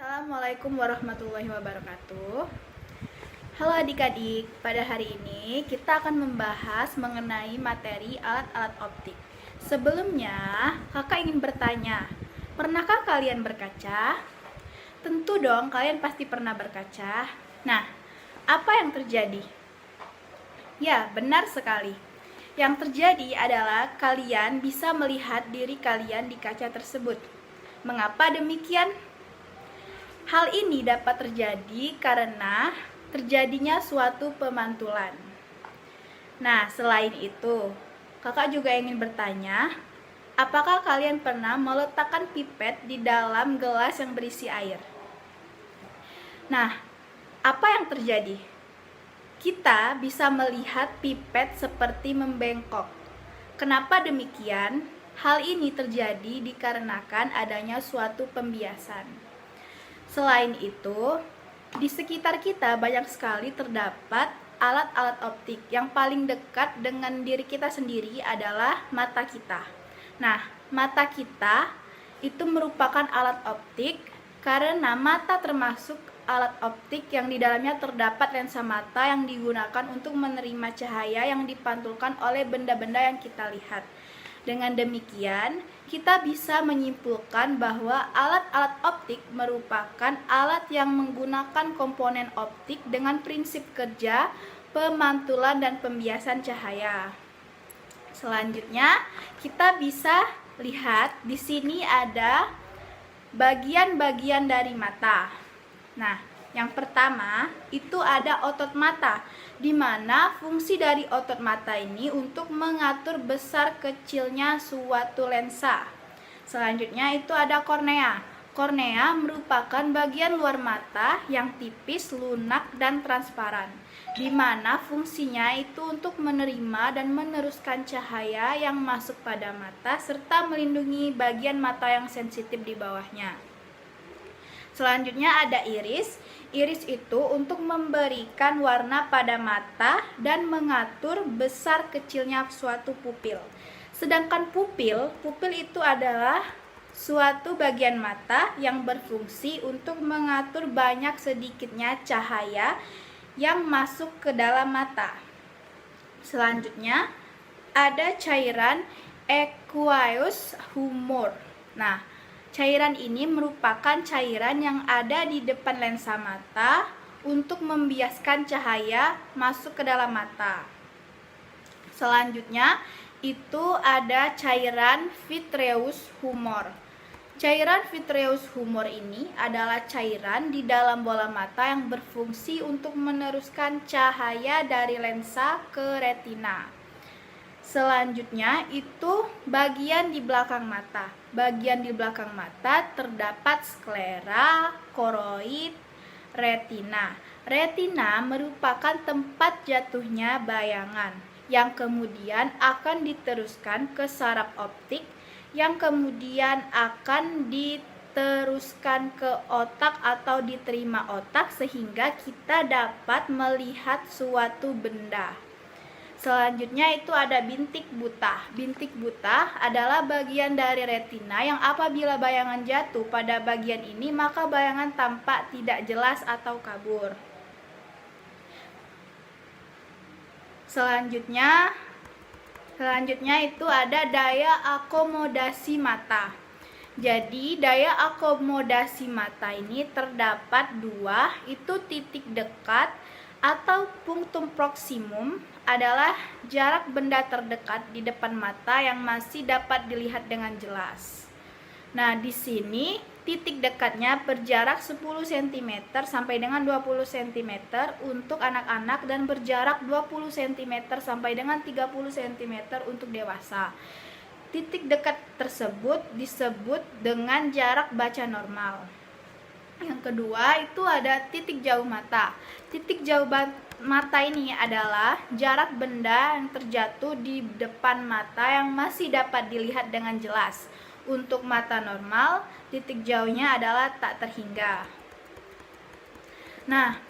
Assalamualaikum warahmatullahi wabarakatuh. Halo adik-adik, pada hari ini kita akan membahas mengenai materi alat-alat optik. Sebelumnya, kakak ingin bertanya, pernahkah kalian berkaca? Tentu dong, kalian pasti pernah berkaca. Nah, apa yang terjadi? Ya, benar sekali. Yang terjadi adalah kalian bisa melihat diri kalian di kaca tersebut. Mengapa demikian? Hal ini dapat terjadi karena terjadinya suatu pemantulan. Nah, selain itu, kakak juga ingin bertanya, apakah kalian pernah meletakkan pipet di dalam gelas yang berisi air? Nah, apa yang terjadi? Kita bisa melihat pipet seperti membengkok. Kenapa demikian? Hal ini terjadi dikarenakan adanya suatu pembiasan. Selain itu, di sekitar kita banyak sekali terdapat alat-alat optik. Yang paling dekat dengan diri kita sendiri adalah mata kita. Nah, mata kita itu merupakan alat optik karena mata termasuk alat optik yang di dalamnya terdapat lensa mata yang digunakan untuk menerima cahaya yang dipantulkan oleh benda-benda yang kita lihat. Dengan demikian, kita bisa menyimpulkan bahwa alat-alat optik merupakan alat yang menggunakan komponen optik dengan prinsip kerja, pemantulan, dan pembiasan cahaya. Selanjutnya, kita bisa lihat di sini ada bagian-bagian dari mata. Nah, yang pertama itu ada otot mata, di mana fungsi dari otot mata ini untuk mengatur besar kecilnya suatu lensa. Selanjutnya itu ada kornea. Kornea merupakan bagian luar mata yang tipis, lunak, dan transparan, di mana fungsinya itu untuk menerima dan meneruskan cahaya yang masuk pada mata serta melindungi bagian mata yang sensitif di bawahnya. Selanjutnya ada iris. Iris itu untuk memberikan warna pada mata dan mengatur besar kecilnya suatu pupil. Sedangkan pupil itu adalah suatu bagian mata yang berfungsi untuk mengatur banyak sedikitnya cahaya yang masuk ke dalam mata. Selanjutnya ada cairan aqueous humor. Nah, cairan ini merupakan cairan yang ada di depan lensa mata untuk membiaskan cahaya masuk ke dalam mata. Selanjutnya itu ada cairan vitreous humor. Cairan vitreous humor ini adalah cairan di dalam bola mata yang berfungsi untuk meneruskan cahaya dari lensa ke retina. Selanjutnya itu bagian di belakang mata. Bagian di belakang mata terdapat sklera, koroid, retina. Retina merupakan tempat jatuhnya bayangan yang kemudian akan diteruskan ke saraf optik, yang kemudian akan diteruskan ke otak atau diterima otak sehingga kita dapat melihat suatu benda. Selanjutnya itu ada bintik buta. Bintik buta adalah bagian dari retina yang apabila bayangan jatuh pada bagian ini maka bayangan tampak tidak jelas atau kabur. Selanjutnya itu ada daya akomodasi mata. Jadi daya akomodasi mata ini terdapat dua, itu titik dekat atau punktum proximum adalah jarak benda terdekat di depan mata yang masih dapat dilihat dengan jelas. Nah, di sini titik dekatnya berjarak 10 cm sampai dengan 20 cm untuk anak-anak dan berjarak 20 cm sampai dengan 30 cm untuk dewasa. Titik dekat tersebut disebut dengan jarak baca normal. Yang kedua itu ada titik jauh mata. Titik jauh mata ini adalah jarak benda yang terjatuh di depan mata yang masih dapat dilihat dengan jelas. Untuk mata normal, titik jauhnya adalah tak terhingga. Nah,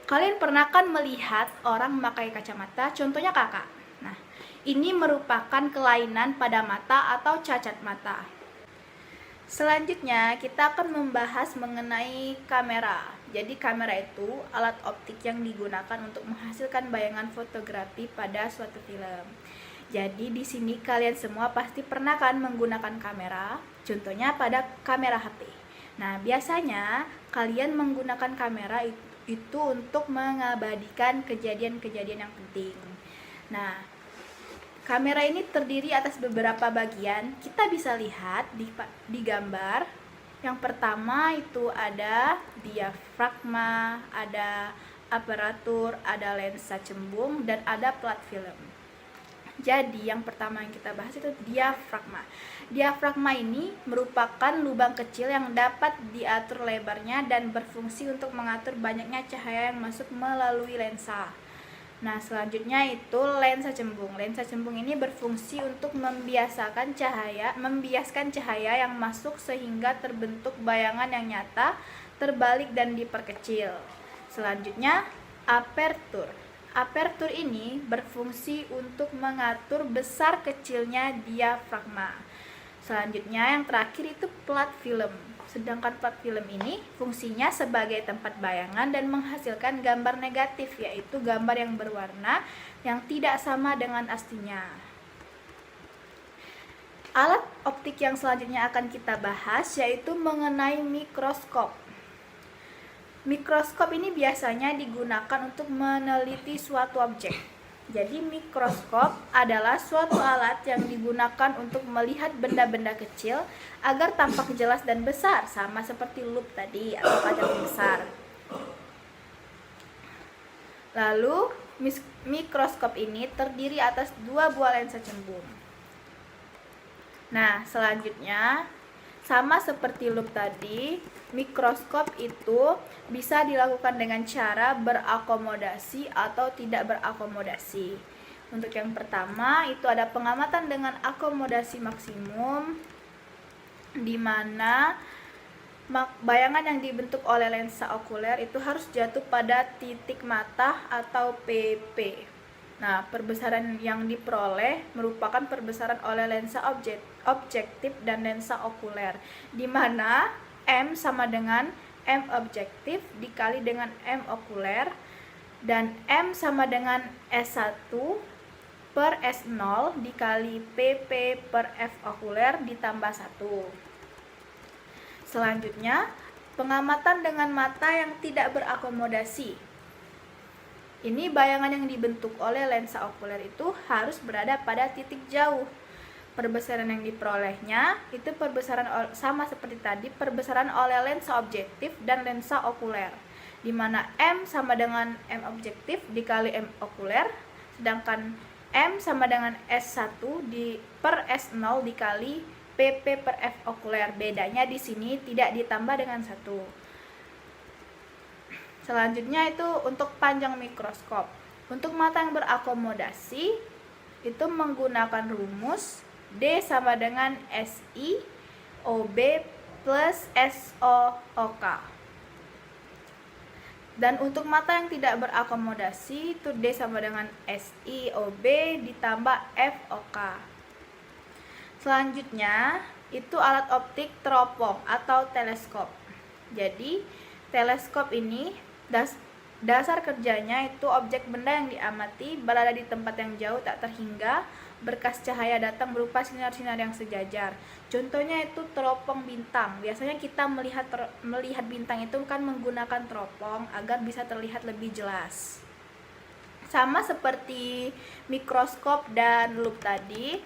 kalian pernah kan melihat orang memakai kacamata? Contohnya kakak. Nah, ini merupakan kelainan pada mata atau cacat mata. Selanjutnya, kita akan membahas mengenai kamera. Jadi, kamera itu alat optik yang digunakan untuk menghasilkan bayangan fotografi pada suatu film. Jadi, di sini kalian semua pasti pernah kan menggunakan kamera, contohnya pada kamera HP. Nah, biasanya kalian menggunakan kamera itu untuk mengabadikan kejadian-kejadian yang penting. Nah, kamera ini terdiri atas beberapa bagian. Kita bisa lihat di gambar. Yang pertama itu ada diafragma, ada aparatur, ada lensa cembung, dan ada plat film. Jadi yang pertama yang kita bahas itu diafragma. Diafragma ini merupakan lubang kecil yang dapat diatur lebarnya dan berfungsi untuk mengatur banyaknya cahaya yang masuk melalui lensa. Nah, selanjutnya itu lensa cembung. Lensa cembung ini berfungsi untuk membiaskan cahaya yang masuk sehingga terbentuk bayangan yang nyata, terbalik dan diperkecil. Selanjutnya, apertur. Apertur ini berfungsi untuk mengatur besar kecilnya diafragma. Selanjutnya, yang terakhir itu plat film. Sedangkan plat film ini fungsinya sebagai tempat bayangan dan menghasilkan gambar negatif, yaitu gambar yang berwarna yang tidak sama dengan aslinya. Alat optik yang selanjutnya akan kita bahas yaitu mengenai mikroskop. Mikroskop ini biasanya digunakan untuk meneliti suatu objek. Jadi mikroskop adalah suatu alat yang digunakan untuk melihat benda-benda kecil agar tampak jelas dan besar, sama seperti lup tadi atau kaca besar. Lalu mikroskop ini terdiri atas 2 buah lensa cembung. Nah, selanjutnya sama seperti lup tadi, mikroskop itu bisa dilakukan dengan cara berakomodasi atau tidak berakomodasi. Untuk yang pertama itu ada pengamatan dengan akomodasi maksimum, di mana bayangan yang dibentuk oleh lensa okuler itu harus jatuh pada titik mata atau PP. Nah, perbesaran yang diperoleh merupakan perbesaran oleh lensa objektif dan lensa okuler, di mana M sama dengan M objektif dikali dengan M okuler, dan M sama dengan S1 per S0 dikali PP per F okuler ditambah 1. Selanjutnya, pengamatan dengan mata yang tidak berakomodasi. Ini bayangan yang dibentuk oleh lensa okuler itu harus berada pada titik jauh. Perbesaran yang diperolehnya itu perbesaran sama seperti tadi, perbesaran oleh lensa objektif dan lensa okuler, di mana M sama dengan M objektif dikali M okuler, sedangkan M sama dengan S1 per S0 dikali PP per F okuler. Bedanya di sini tidak ditambah dengan 1. Selanjutnya itu untuk panjang mikroskop. Untuk mata yang berakomodasi itu menggunakan rumus D sama dengan SI OB plus SOOK. Dan untuk mata yang tidak berakomodasi itu D sama dengan SI OB ditambah FOK. Selanjutnya itu alat optik teropong atau teleskop. Jadi teleskop ini dasar kerjanya itu objek benda yang diamati berada di tempat yang jauh tak terhingga, berkas cahaya datang berupa sinar-sinar yang sejajar. Contohnya itu teropong bintang. Biasanya kita melihat bintang itu kan menggunakan teropong agar bisa terlihat lebih jelas. Sama seperti mikroskop dan lup tadi,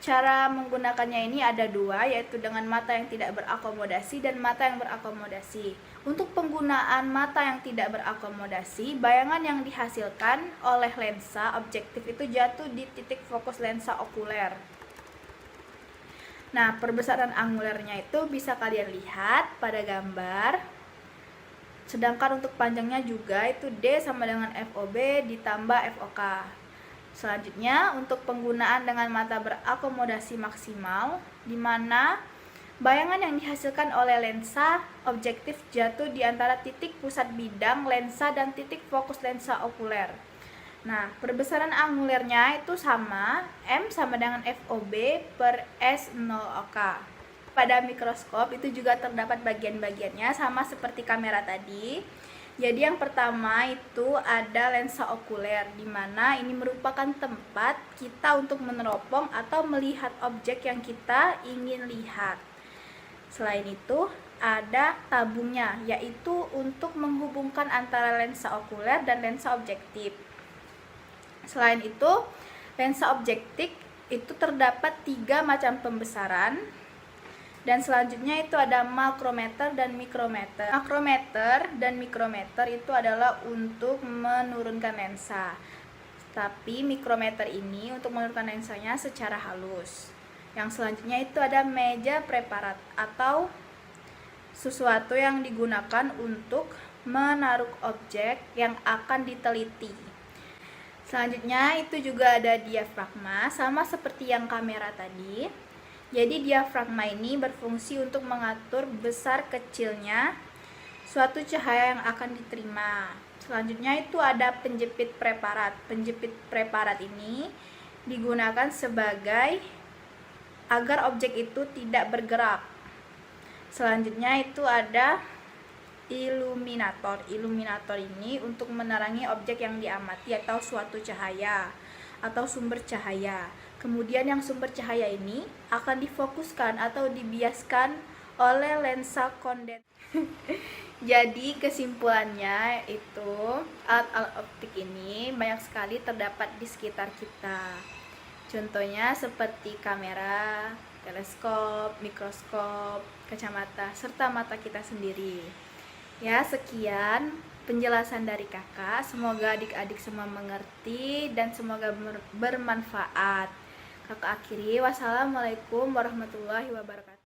cara menggunakannya ini ada 2, yaitu dengan mata yang tidak berakomodasi dan mata yang berakomodasi. Untuk penggunaan mata yang tidak berakomodasi, bayangan yang dihasilkan oleh lensa objektif itu jatuh di titik fokus lensa okuler. Nah, perbesaran angulernya itu bisa kalian lihat pada gambar. Sedangkan untuk panjangnya juga itu D sama dengan FOB ditambah FOK. Selanjutnya, untuk penggunaan dengan mata berakomodasi maksimal, di mana bayangan yang dihasilkan oleh lensa objektif jatuh di antara titik pusat bidang lensa dan titik fokus lensa okuler. Nah, perbesaran angulernya itu sama, M sama dengan FOB per S0OK. Pada mikroskop itu juga terdapat bagian-bagiannya sama seperti kamera tadi. Jadi yang pertama itu ada lensa okuler, di mana ini merupakan tempat kita untuk meneropong atau melihat objek yang kita ingin lihat. Selain itu ada tabungnya, yaitu untuk menghubungkan antara lensa okuler dan lensa objektif. Selain itu, lensa objektif itu terdapat 3 macam pembesaran. Dan selanjutnya itu ada makrometer dan mikrometer. Makrometer dan mikrometer itu adalah untuk menurunkan lensa. Tapi mikrometer ini untuk menurunkan lensanya secara halus. Yang selanjutnya itu ada meja preparat atau sesuatu yang digunakan untuk menaruh objek yang akan diteliti. Selanjutnya itu juga ada diafragma, sama seperti yang kamera tadi. Jadi diafragma ini berfungsi untuk mengatur besar kecilnya suatu cahaya yang akan diterima. Selanjutnya itu ada penjepit preparat. Penjepit preparat ini digunakan sebagai agar objek itu tidak bergerak. Selanjutnya itu ada iluminator. Iluminator ini untuk menerangi objek yang diamati atau suatu cahaya atau sumber cahaya. Kemudian yang sumber cahaya ini akan difokuskan atau dibiaskan oleh lensa kondenser. Jadi kesimpulannya itu alat-alat optik ini banyak sekali terdapat di sekitar kita. Contohnya seperti kamera, teleskop, mikroskop, kacamata, serta mata kita sendiri. Ya, sekian penjelasan dari kakak. Semoga adik-adik semua mengerti dan semoga bermanfaat. Kakak akhiri, wassalamualaikum warahmatullahi wabarakatuh.